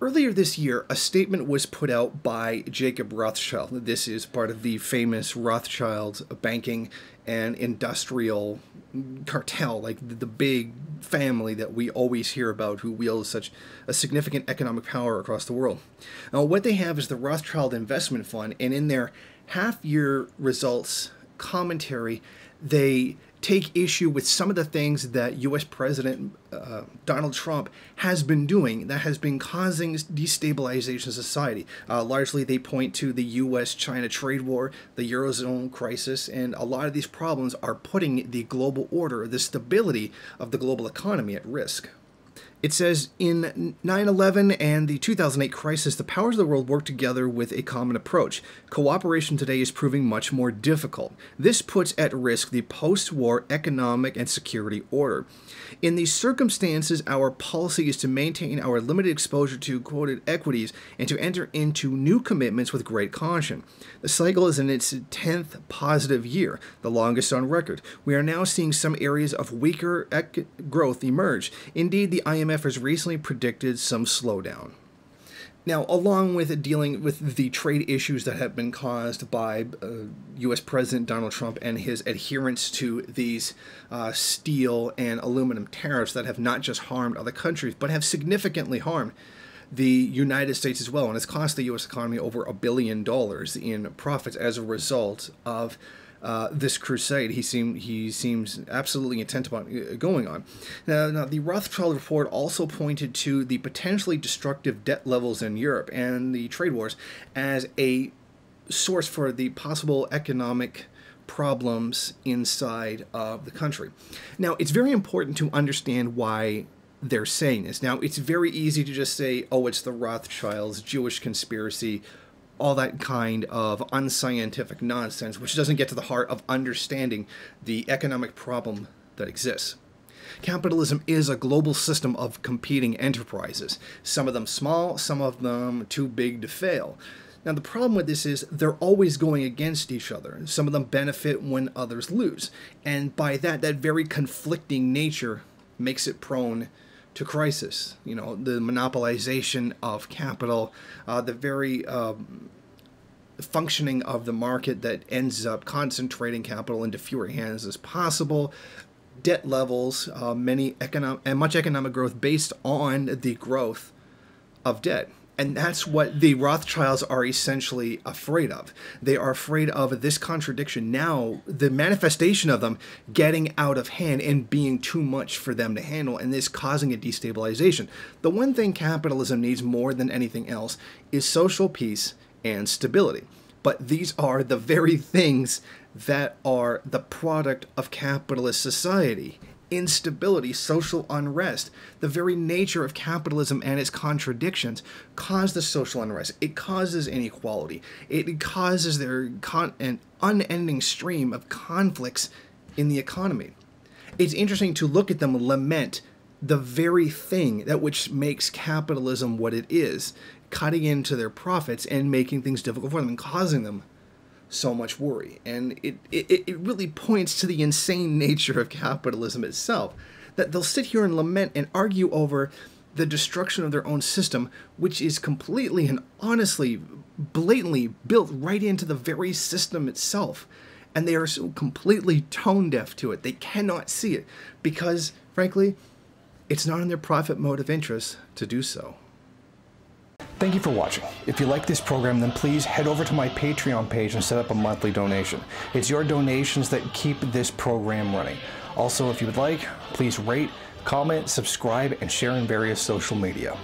Earlier this year, a statement was put out by Jacob Rothschild. This is part of the famous Rothschild banking and industrial cartel, like the big family that we always hear about, who wields such a significant economic power across the world. Now, what they have is the Rothschild Investment Fund, and in their half-year results commentary, they take issue with some of the things that U.S. President Donald Trump has been doing that has been causing destabilization of society. Largely, they point to the U.S.-China trade war, the Eurozone crisis, and a lot of these problems are putting the global order, the stability of the global economy at risk. It says, in 9/11 and the 2008 crisis, the powers of the world worked together with a common approach. Cooperation today is proving much more difficult. This puts at risk the post-war economic and security order. In these circumstances, our policy is to maintain our limited exposure to quoted equities and to enter into new commitments with great caution. The cycle is in its 10th positive year, the longest on record. We are now seeing some areas of weaker growth emerge. Indeed, the IMF has recently predicted some slowdown. Now, along with dealing with the trade issues that have been caused by U.S. President Donald Trump and his adherence to these steel and aluminum tariffs that have not just harmed other countries, but have significantly harmed the United States as well, and it's cost the U.S. economy over $1 billion in profits as a result of this crusade he seems absolutely intent upon going on. Now, the Rothschild report also pointed to the potentially destructive debt levels in Europe and the trade wars as a source for the possible economic problems inside of the country. Now, it's very important to understand why they're saying this. Now, it's very easy to just say, oh, it's the Rothschilds, Jewish conspiracy, all that kind of unscientific nonsense, which doesn't get to the heart of understanding the economic problem that exists. Capitalism is a global system of competing enterprises, some of them small, some of them too big to fail. Now, the problem with this is they're always going against each other. Some of them benefit when others lose. And by that very conflicting nature makes it prone to crisis. You know, the monopolization of capital, the very functioning of the market that ends up concentrating capital into fewer hands as possible, debt levels, much economic growth based on the growth of debt. And that's what the Rothschilds are essentially afraid of. They are afraid of this contradiction now, the manifestation of them getting out of hand and being too much for them to handle, and this causing a destabilization. The one thing capitalism needs more than anything else is social peace and stability. But these are the very things that are the product of capitalist society. Instability, social unrest, the very nature of capitalism and its contradictions cause the social unrest. It causes inequality. It causes an unending stream of conflicts in the economy. It's interesting to look at them lament the very thing that which makes capitalism what it is, cutting into their profits and making things difficult for them and causing them so much worry. And it really points to the insane nature of capitalism itself, that they'll sit here and lament and argue over the destruction of their own system, which is completely and honestly, blatantly built right into the very system itself. And they are so completely tone deaf to it. They cannot see it because, frankly, it's not in their profit motive interest to do so. Thank you for watching. If you like this program, then please head over to my Patreon page and set up a monthly donation. It's your donations that keep this program running. Also, if you would like, please rate, comment, subscribe, and share in various social media.